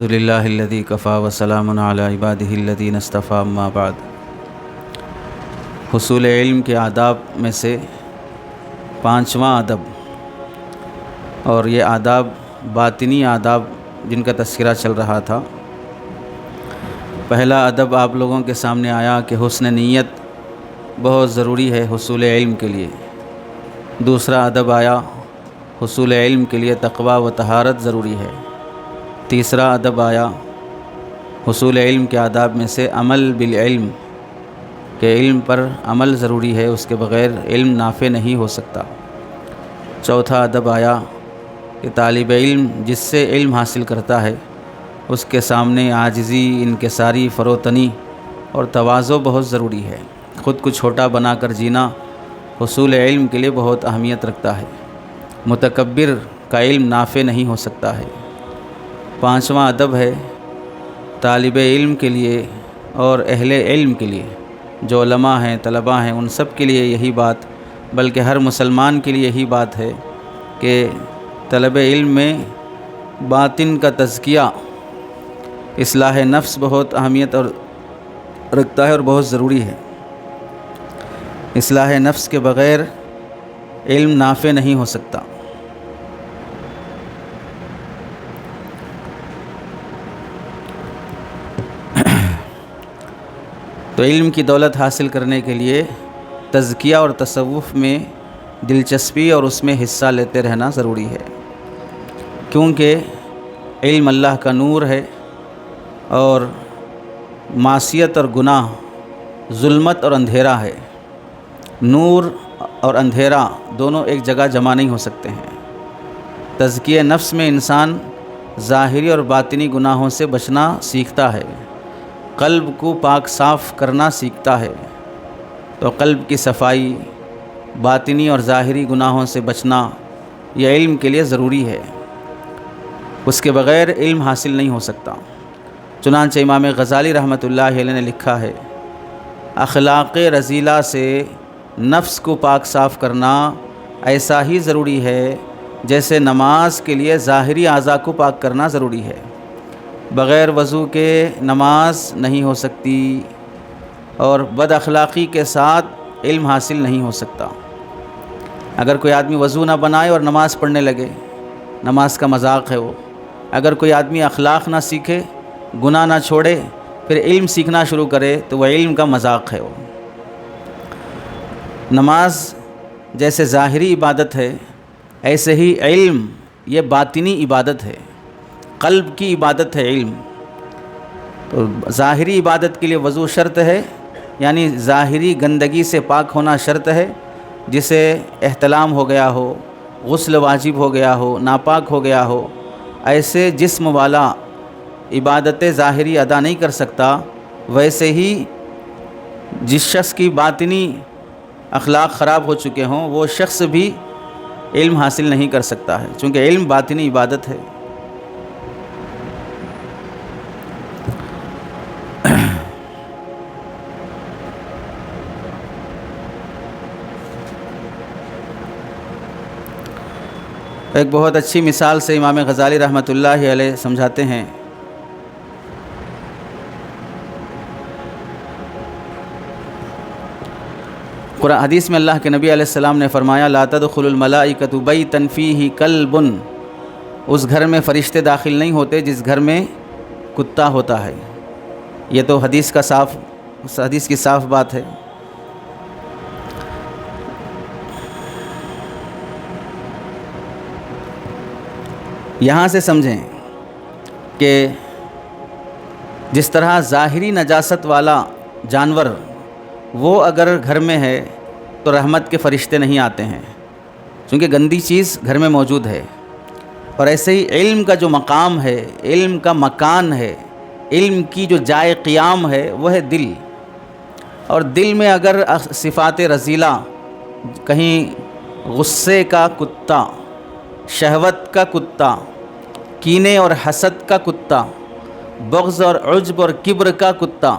الحمدللہ الذی کفا وسلام علی عبادہ الذین اصطفیٰ اما بعد۔ حصول علم کے آداب میں سے پانچواں ادب، اور یہ آداب باطنی آداب جن کا تذکرہ چل رہا تھا۔ پہلا ادب آپ لوگوں کے سامنے آیا کہ حسن نیت بہت ضروری ہے حصول علم کے لیے۔ دوسرا ادب آیا حصول علم کے لیے تقویٰ و طہارت ضروری ہے۔ تیسرا ادب آیا حصول علم کے آداب میں سے عمل بالعلم، کہ علم پر عمل ضروری ہے، اس کے بغیر علم نافع نہیں ہو سکتا۔ چوتھا ادب آیا کہ طالب علم جس سے علم حاصل کرتا ہے اس کے سامنے عاجزی، انکساری، فروتنی اور تواضع بہت ضروری ہے۔ خود کو چھوٹا بنا کر جینا حصول علم کے لیے بہت اہمیت رکھتا ہے۔ متکبر کا علم نافع نہیں ہو سکتا ہے۔ پانچواں ادب ہے طالب علم کے لیے اور اہل علم کے لیے، جو علماء ہیں، طلباء ہیں، ان سب کے لیے یہی بات، بلکہ ہر مسلمان کے لیے یہی بات ہے کہ طلب علم میں باطن کا تزکیہ، اصلاح نفس بہت اہمیت اور رکھتا ہے اور بہت ضروری ہے۔ اصلاح نفس کے بغیر علم نافع نہیں ہو سکتا۔ تو علم کی دولت حاصل کرنے کے لیے تزکیہ اور تصوف میں دلچسپی اور اس میں حصہ لیتے رہنا ضروری ہے، کیونکہ علم اللہ کا نور ہے اور معصیت اور گناہ ظلمت اور اندھیرا ہے۔ نور اور اندھیرا دونوں ایک جگہ جمع نہیں ہو سکتے ہیں۔ تزکیہ نفس میں انسان ظاہری اور باطنی گناہوں سے بچنا سیکھتا ہے، قلب کو پاک صاف کرنا سیکھتا ہے۔ تو قلب کی صفائی، باطنی اور ظاہری گناہوں سے بچنا یہ علم کے لیے ضروری ہے، اس کے بغیر علم حاصل نہیں ہو سکتا۔ چنانچہ امام غزالی رحمۃ اللہ علیہ نے لکھا ہے، اخلاق رذیلہ سے نفس کو پاک صاف کرنا ایسا ہی ضروری ہے جیسے نماز کے لیے ظاہری اعضاء کو پاک کرنا ضروری ہے۔ بغیر وضو کے نماز نہیں ہو سکتی، اور بد اخلاقی کے ساتھ علم حاصل نہیں ہو سکتا۔ اگر کوئی آدمی وضو نہ بنائے اور نماز پڑھنے لگے، نماز کا مذاق ہے وہ۔ اگر کوئی آدمی اخلاق نہ سیکھے، گناہ نہ چھوڑے، پھر علم سیکھنا شروع کرے تو وہ علم کا مذاق ہے وہ۔ نماز جیسے ظاہری عبادت ہے، ایسے ہی علم یہ باطنی عبادت ہے، قلب کی عبادت ہے علم۔ تو ظاہری عبادت کے لیے وضو شرط ہے، یعنی ظاہری گندگی سے پاک ہونا شرط ہے، جسے احتلام ہو گیا ہو، غسل واجب ہو گیا ہو، ناپاک ہو گیا ہو، ایسے جسم والا عبادت ظاہری ادا نہیں کر سکتا۔ ویسے ہی جس شخص کی باطنی اخلاق خراب ہو چکے ہوں وہ شخص بھی علم حاصل نہیں کر سکتا ہے، چونکہ علم باطنی عبادت ہے۔ ایک بہت اچھی مثال سے امام غزالی رحمۃ اللہ علیہ سمجھاتے ہیں۔ قرآن حدیث میں اللہ کے نبی علیہ السلام نے فرمایا، لا تدخل الملائکۃ بیتا فیہ کلب، اس گھر میں فرشتے داخل نہیں ہوتے جس گھر میں کتا ہوتا ہے۔ یہ تو حدیث کی صاف بات ہے۔ یہاں سے سمجھیں کہ جس طرح ظاہری نجاست والا جانور وہ اگر گھر میں ہے تو رحمت کے فرشتے نہیں آتے ہیں، چونکہ گندی چیز گھر میں موجود ہے۔ اور ایسے ہی علم کا جو مقام ہے، علم کا مکان ہے، علم کی جو جائے قیام ہے وہ ہے دل۔ اور دل میں اگر صفات رذیلہ، کہیں غصے کا کتا، شہوت کا کتا، کینے اور حسد کا کتا، بغض اور عجب اور کبر کا کتا،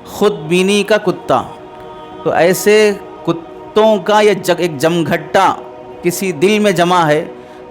خود بینی کا کتا، تو ایسے کتوں کا یہ ایک جمگھٹا کسی دل میں جمع ہے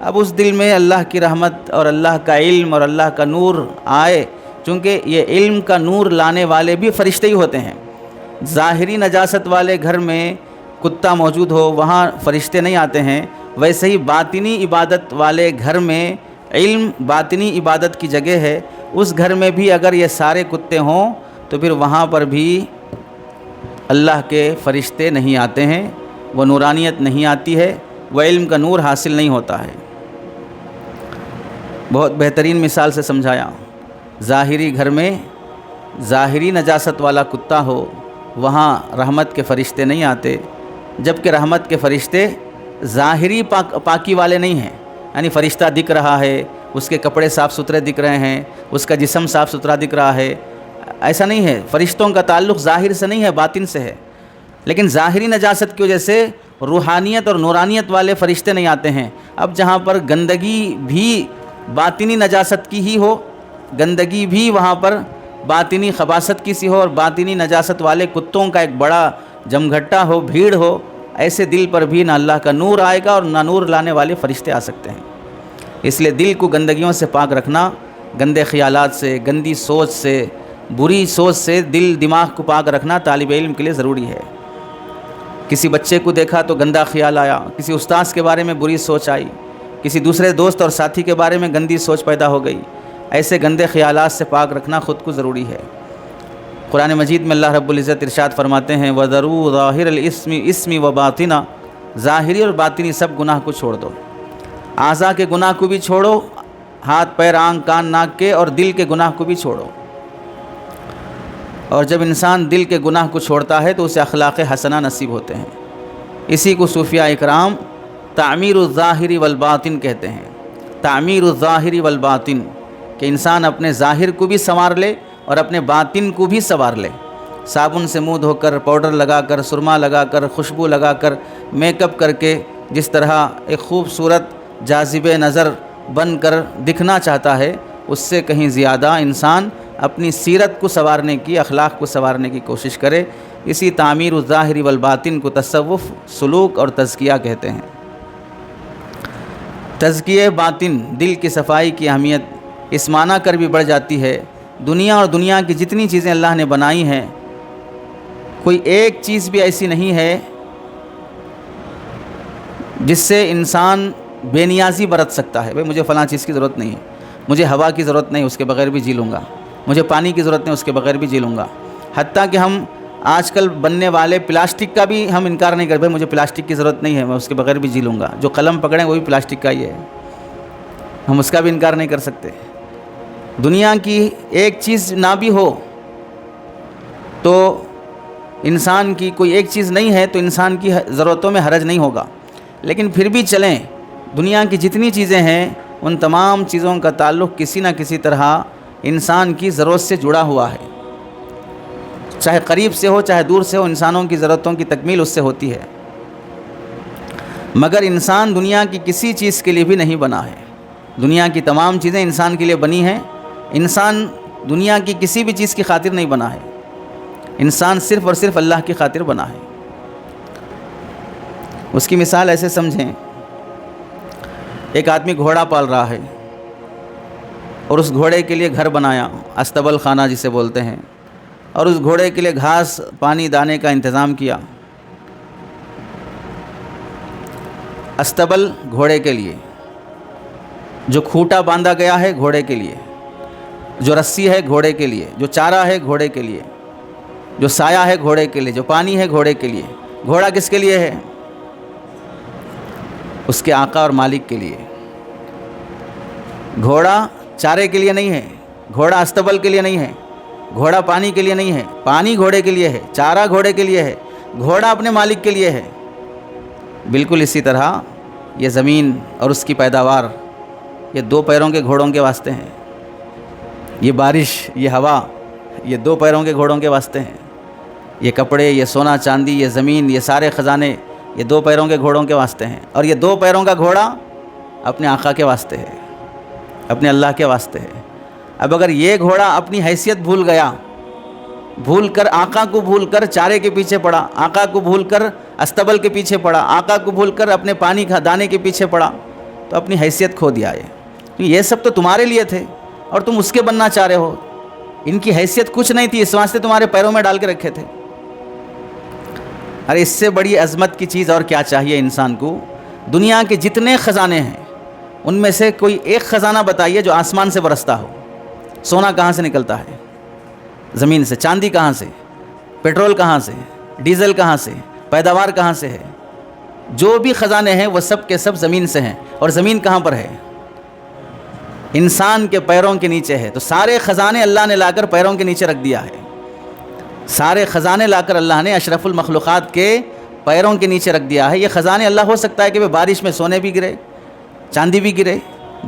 اب اس دل میں اللہ کی رحمت اور اللہ کا علم اور اللہ کا نور آئے، چونکہ یہ علم کا نور لانے والے بھی فرشتے ہی ہوتے ہیں۔ ظاہری نجاست والے گھر میں کتا موجود ہو، وہاں فرشتے نہیں آتے ہیں، ویسے ہی باطنی عبادت والے گھر میں، علم باطنی عبادت کی جگہ ہے، اس گھر میں بھی اگر یہ سارے کتے ہوں تو پھر وہاں پر بھی اللہ کے فرشتے نہیں آتے ہیں، وہ نورانیت نہیں آتی ہے، وہ علم کا نور حاصل نہیں ہوتا ہے۔ بہت بہترین مثال سے سمجھایا، ظاہری گھر میں ظاہری نجاست والا کتا ہو، وہاں رحمت کے فرشتے نہیں آتے، جبکہ رحمت کے فرشتے ظاہری پاکی والے نہیں ہیں، یعنی فرشتہ دکھ رہا ہے، اس کے کپڑے صاف ستھرے دکھ رہے ہیں، اس کا جسم صاف ستھرا دکھ رہا ہے، ایسا نہیں ہے۔ فرشتوں کا تعلق ظاہر سے نہیں ہے، باطن سے ہے، لیکن ظاہری نجاست کی وجہ سے روحانیت اور نورانیت والے فرشتے نہیں آتے ہیں۔ اب جہاں پر گندگی بھی باطنی نجاست کی ہی ہو، گندگی بھی وہاں پر باطنی خباثت کی سی ہو، اور باطنی نجاست والے کتوں کا ایک بڑا جمگھٹا ہو، بھیڑ ہو، ایسے دل پر بھی نہ اللہ کا نور آئے گا اور نہ نور لانے والے فرشتے آ سکتے ہیں۔ اس لیے دل کو گندگیوں سے پاک رکھنا، گندے خیالات سے، گندی سوچ سے، بری سوچ سے دل دماغ کو پاک رکھنا طالب علم کے لیے ضروری ہے۔ کسی بچے کو دیکھا تو گندا خیال آیا، کسی استاذ کے بارے میں بری سوچ آئی، کسی دوسرے دوست اور ساتھی کے بارے میں گندی سوچ پیدا ہو گئی، ایسے گندے خیالات سے پاک رکھنا خود کو ضروری ہے۔ قرآن مجید میں اللہ رب العزت ارشاد فرماتے ہیں وَذَرُوا ظَاهِرَ الْإِثْمِ وَبَاطِنَ، ظاہری اور باطنی سب گناہ کو چھوڑ دو، اعضاء کے گناہ کو بھی چھوڑو، ہاتھ پیر آنکھ کان ناک کے، اور دل کے گناہ کو بھی چھوڑو۔ اور جب انسان دل کے گناہ کو چھوڑتا ہے تو اسے اخلاق حسنہ نصیب ہوتے ہیں۔ اسی کو صوفیاء اکرام تعمیر الظاہر والباطن کہتے ہیں، تعمیر الظاہر والباطن، کہ انسان اپنے ظاہر کو بھی سنوار لے اور اپنے باطن کو بھی سنوار لے، صابن سے منہ دھو کر، پاؤڈر لگا کر، سرما لگا کر، خوشبو لگا کر، میک اپ کر کے جس طرح ایک خوبصورت جاذب نظر بن کر دکھنا چاہتا ہے، اس سے کہیں زیادہ انسان اپنی سیرت کو سنوارنے کی، اخلاق کو سنوارنے کی کوشش کرے۔ اسی تعمیر الظاہر والباطن کو تصوف، سلوک اور تزکیہ کہتے ہیں۔ تزکیہ باطن، دل کی صفائی کی اہمیت اس معنی کر بھی بڑھ جاتی ہے، دنیا اور دنیا کی جتنی چیزیں اللہ نے بنائی ہیں، کوئی ایک چیز بھی ایسی نہیں ہے جس سے انسان بے نیازی برت سکتا ہے۔ بھئی مجھے فلاں چیز کی ضرورت نہیں ہے، مجھے ہوا کی ضرورت نہیں، اس کے بغیر بھی جی لوں گا، مجھے پانی کی ضرورت نہیں، اس کے بغیر بھی جی لوں گا۔ حتیٰ کہ ہم آج کل بننے والے پلاسٹک کا بھی ہم انکار نہیں کرتے، مجھے پلاسٹک کی ضرورت نہیں ہے، میں اس کے بغیر بھی جی لوں گا۔ جو قلم پکڑیں وہ بھی پلاسٹک کا ہی ہے، ہم اس کا بھی انکار نہیں کر سکتے۔ دنیا کی ایک چیز نہ بھی ہو تو انسان کی کوئی ایک چیز نہیں ہے تو انسان کی ضرورتوں میں حرج نہیں ہوگا، لیکن پھر بھی چلیں، دنیا کی جتنی چیزیں ہیں ان تمام چیزوں کا تعلق کسی نہ کسی طرح انسان کی ضرورت سے جڑا ہوا ہے، چاہے قریب سے ہو چاہے دور سے ہو، انسانوں کی ضرورتوں کی تکمیل اس سے ہوتی ہے۔ مگر انسان دنیا کی کسی چیز کے لیے بھی نہیں بنا ہے، دنیا کی تمام چیزیں انسان کے لیے بنی ہیں، انسان دنیا کی کسی بھی چیز کی خاطر نہیں بنا ہے، انسان صرف اور صرف اللہ کی خاطر بنا ہے۔ اس کی مثال ایسے سمجھیں، ایک آدمی گھوڑا پال رہا ہے اور اس گھوڑے کے لیے گھر بنایا، استبل خانہ جسے بولتے ہیں، اور اس گھوڑے کے لیے گھاس پانی دانے کا انتظام کیا۔ استبل گھوڑے کے لیے، جو کھوٹا باندھا گیا ہے گھوڑے کے لیے، جو رسی ہے گھوڑے کے لیے، جو چارہ ہے گھوڑے کے لیے، جو سایہ ہے گھوڑے کے لیے، جو پانی ہے گھوڑے کے لیے۔ گھوڑا کس کے لیے ہے؟ اس کے آقا اور مالک کے لیے۔ گھوڑا چارے کے لیے نہیں ہے، گھوڑا استبل کے لیے نہیں ہے، گھوڑا پانی کے لیے نہیں ہے، پانی گھوڑے کے لیے ہے، چارہ گھوڑے کے لیے ہے، گھوڑا اپنے مالک کے لیے ہے۔ بالکل اسی طرح یہ زمین اور اس کی پیداوار یہ دو پیروں کے گھوڑوں کے واسطے ہیں، یہ بارش، یہ ہوا، یہ دو پیروں کے گھوڑوں کے واسطے ہیں، یہ کپڑے، یہ سونا چاندی، یہ زمین، یہ سارے خزانے یہ دو پیروں کے گھوڑوں کے واسطے ہیں، اور یہ دو پیروں کا گھوڑا اپنے آقا کے واسطے ہے، اپنے اللہ کے واسطے ہے۔ اب اگر یہ گھوڑا اپنی حیثیت بھول گیا، بھول کر آقا کو بھول کر چارے کے پیچھے پڑا، آقا کو بھول کر استبل کے پیچھے پڑا، آقا کو بھول کر اپنے پانی کا دانے کے پیچھے پڑا، تو اپنی حیثیت کھو دیا ہے۔ یہ سب تو تمہارے لیے تھے اور تم اس کے بننا چاہ رہے ہو، ان کی حیثیت کچھ نہیں تھی، اس واسطے تمہارے پیروں میں ڈال کے رکھے تھے۔ ارے اس سے بڑی عظمت کی چیز اور کیا چاہیے انسان کو؟ دنیا کے جتنے خزانے ہیں ان میں سے کوئی ایک خزانہ بتائیے جو آسمان سے برستا ہو۔ سونا کہاں سے نکلتا ہے؟ زمین سے۔ چاندی کہاں سے؟ پیٹرول کہاں سے؟ ڈیزل کہاں سے؟ پیداوار کہاں سے ہے؟ جو بھی خزانے ہیں وہ سب کے سب زمین سے ہیں، اور زمین کہاں پر ہے؟ انسان کے پیروں کے نیچے ہے۔ تو سارے خزانے اللہ نے لا کر پیروں کے نیچے رکھ دیا ہے، سارے خزانے لا کر اللہ نے اشرف المخلوقات کے پیروں کے نیچے رکھ دیا ہے۔ یہ خزانے اللہ ہو سکتا ہے کہ بارش میں سونے بھی گرے، چاندی بھی گرے،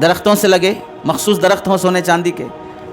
درختوں سے لگے، مخصوص درخت ہوں سونے چاندی کے،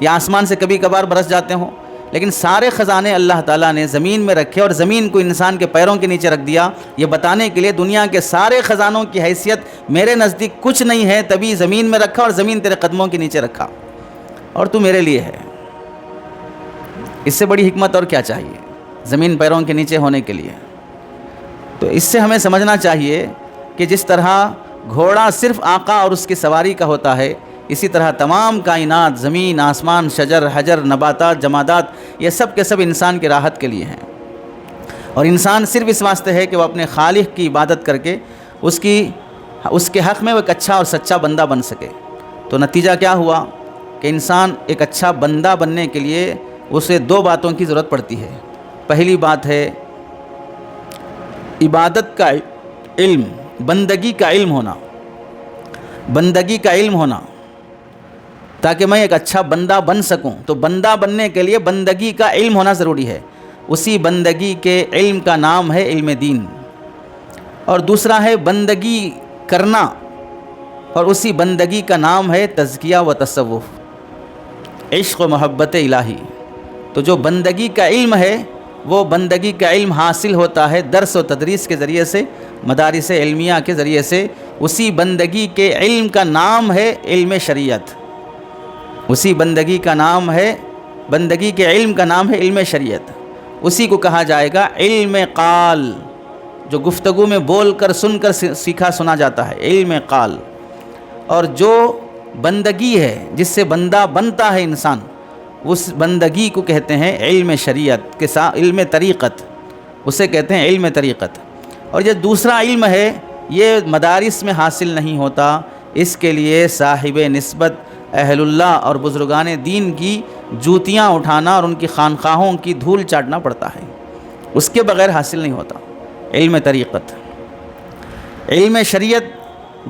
یا آسمان سے کبھی کبھار برس جاتے ہوں، لیکن سارے خزانے اللہ تعالیٰ نے زمین میں رکھے اور زمین کو انسان کے پیروں کے نیچے رکھ دیا، یہ بتانے کے لیے دنیا کے سارے خزانوں کی حیثیت میرے نزدیک کچھ نہیں ہے، تبھی زمین میں رکھا اور زمین تیرے قدموں کے نیچے رکھا، اور تو میرے لیے ہے۔ اس سے بڑی حکمت اور کیا چاہیے زمین پیروں کے نیچے ہونے کے لیے؟ تو اس سے ہمیں سمجھنا چاہیے کہ جس طرح گھوڑا صرف آقا اور اس کی سواری کا ہوتا ہے، اسی طرح تمام کائنات، زمین، آسمان، شجر، حجر، نباتات، جمادات، یہ سب کے سب انسان کی راحت کے لیے ہیں، اور انسان صرف اس واسطے ہے کہ وہ اپنے خالق کی عبادت کر کے اس کے حق میں وہ ایک اچھا اور سچا بندہ بن سکے۔ تو نتیجہ کیا ہوا کہ انسان ایک اچھا بندہ بننے کے لیے اسے دو باتوں کی ضرورت پڑتی ہے۔ پہلی بات ہے عبادت کا علم، بندگی کا علم ہونا، بندگی کا علم ہونا، تاکہ میں ایک اچھا بندہ بن سکوں۔ تو بندہ بننے کے لیے بندگی کا علم ہونا ضروری ہے، اسی بندگی کے علم کا نام ہے علم دین، اور دوسرا ہے بندگی کرنا، اور اسی بندگی کا نام ہے تزکیہ و تصوف، عشق و محبت الہی۔ تو جو بندگی کا علم ہے وہ بندگی کا علم حاصل ہوتا ہے درس و تدریس کے ذریعے سے، مدارس علمیہ کے ذریعے سے۔ اسی بندگی کے علم کا نام ہے علم شریعت، اسی بندگی کا نام ہے، بندگی کے علم کا نام ہے علم شریعت۔ اسی کو کہا جائے گا علم قال، جو گفتگو میں بول کر سن کر سیکھا سنا جاتا ہے، علم قال۔ اور جو بندگی ہے جس سے بندہ بنتا ہے انسان، اس بندگی کو کہتے ہیں علم شریعت کے ساتھ علم طریقت، اسے کہتے ہیں علم طریقت۔ اور یہ دوسرا علم ہے یہ مدارس میں حاصل نہیں ہوتا، اس کے لیے صاحب نسبت اہل اللہ اور بزرگان دین کی جوتیاں اٹھانا اور ان کی خانقاہوں کی دھول چاٹنا پڑتا ہے، اس کے بغیر حاصل نہیں ہوتا علم طریقت۔ علم شریعت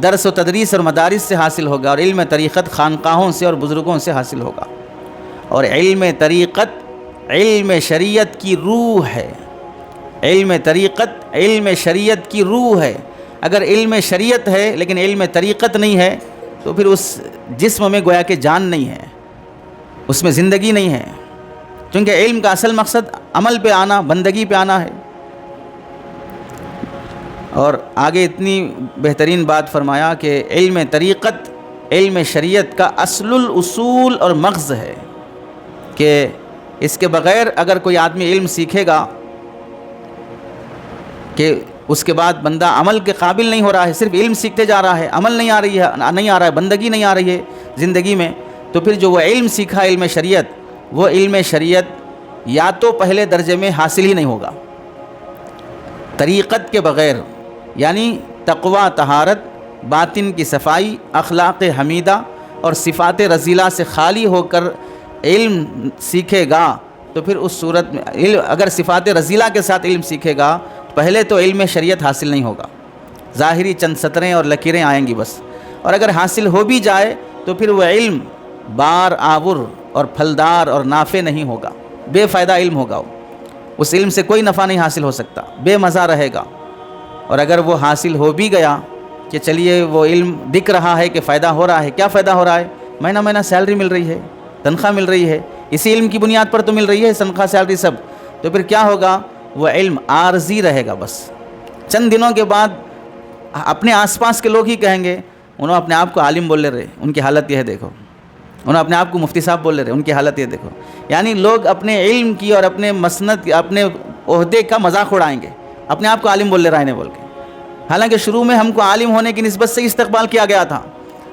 درس و تدریس اور مدارس سے حاصل ہوگا، اور علم طریقت خانقاہوں سے اور بزرگوں سے حاصل ہوگا۔ اور علم طریقت علم شریعت کی روح ہے، علم طریقت علم شریعت کی روح ہے۔ اگر علم شریعت ہے لیکن علم طریقت نہیں ہے تو پھر اس جسم میں گویا کہ جان نہیں ہے، اس میں زندگی نہیں ہے، کیونکہ علم کا اصل مقصد عمل پہ آنا، بندگی پہ آنا ہے۔ اور آگے اتنی بہترین بات فرمایا کہ علم طریقت علم شریعت کا اصل الاصول اور مغز ہے، کہ اس کے بغیر اگر کوئی آدمی علم سیکھے گا کہ اس کے بعد بندہ عمل کے قابل نہیں ہو رہا ہے، صرف علم سیکھتے جا رہا ہے، عمل نہیں آ رہا ہے، بندگی نہیں آ رہی ہے زندگی میں، تو پھر جو وہ علم سیکھا علم شریعت، وہ علم شریعت یا تو پہلے درجے میں حاصل ہی نہیں ہوگا طریقت کے بغیر، یعنی تقوی، طہارت، باطن کی صفائی، اخلاق حمیدہ اور صفات رذیلہ سے خالی ہو کر علم سیکھے گا تو پھر اس صورت میں اگر صفات رذیلہ کے ساتھ علم سیکھے گا پہلے تو علم شریعت حاصل نہیں ہوگا، ظاہری چند سطریں اور لکیریں آئیں گی بس، اور اگر حاصل ہو بھی جائے تو پھر وہ علم بار آور اور پھلدار اور نافع نہیں ہوگا، بے فائدہ علم ہوگا، اس علم سے کوئی نفع نہیں حاصل ہو سکتا، بے مزہ رہے گا۔ اور اگر وہ حاصل ہو بھی گیا کہ چلیے وہ علم دکھ رہا ہے کہ فائدہ ہو رہا ہے، کیا فائدہ ہو رہا ہے؟ مہینہ مہینہ سیلری مل رہی ہے، تنخواہ مل رہی ہے، اسی علم کی بنیاد پر تو مل رہی ہے تنخواہ، سیلری سب، تو پھر کیا ہوگا؟ وہ علم عارضی رہے گا بس، چند دنوں کے بعد اپنے آس پاس کے لوگ ہی کہیں گے انہوں اپنے آپ کو عالم بول لے رہے، ان کی حالت یہ ہے دیکھو، انہوں اپنے آپ کو مفتی صاحب بول لے رہے، ان کی حالت یہ دیکھو۔ یعنی لوگ اپنے علم کی اور اپنے مسند اپنے عہدے کا مذاق اڑائیں گے، اپنے آپ کو عالم بول لے رہا ہے بول کے، حالانکہ شروع میں ہم کو عالم ہونے کی نسبت سے استقبال کیا گیا تھا،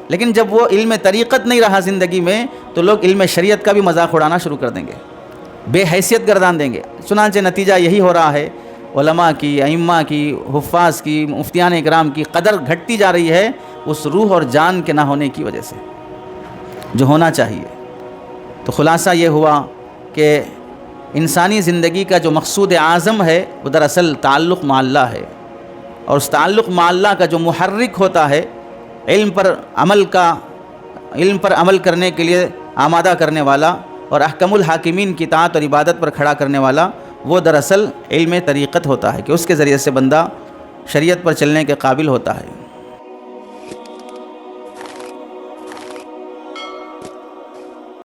لیکن جب وہ علم طریقت نہیں رہا زندگی میں تو لوگ علم شریعت کا بھی مذاق اڑانا شروع کر دیں گے، بے حیثیت گردان دیں گے۔ چنانچہ نتیجہ یہی ہو رہا ہے، علماء کی، ائمہ کی، حفاظ کی، مفتیان اکرام کی قدر گھٹتی جا رہی ہے اس روح اور جان کے نہ ہونے کی وجہ سے جو ہونا چاہیے۔ تو خلاصہ یہ ہوا کہ انسانی زندگی کا جو مقصود اعظم ہے وہ دراصل تعلق مع اللہ ہے، اور اس تعلق مع اللہ کا جو محرک ہوتا ہے، علم پر عمل کرنے کے لیے آمادہ کرنے والا اور احکم الحاکمین کی اطاعت اور عبادت پر کھڑا کرنے والا، وہ دراصل علم طریقت ہوتا ہے کہ اس کے ذریعے سے بندہ شریعت پر چلنے کے قابل ہوتا ہے۔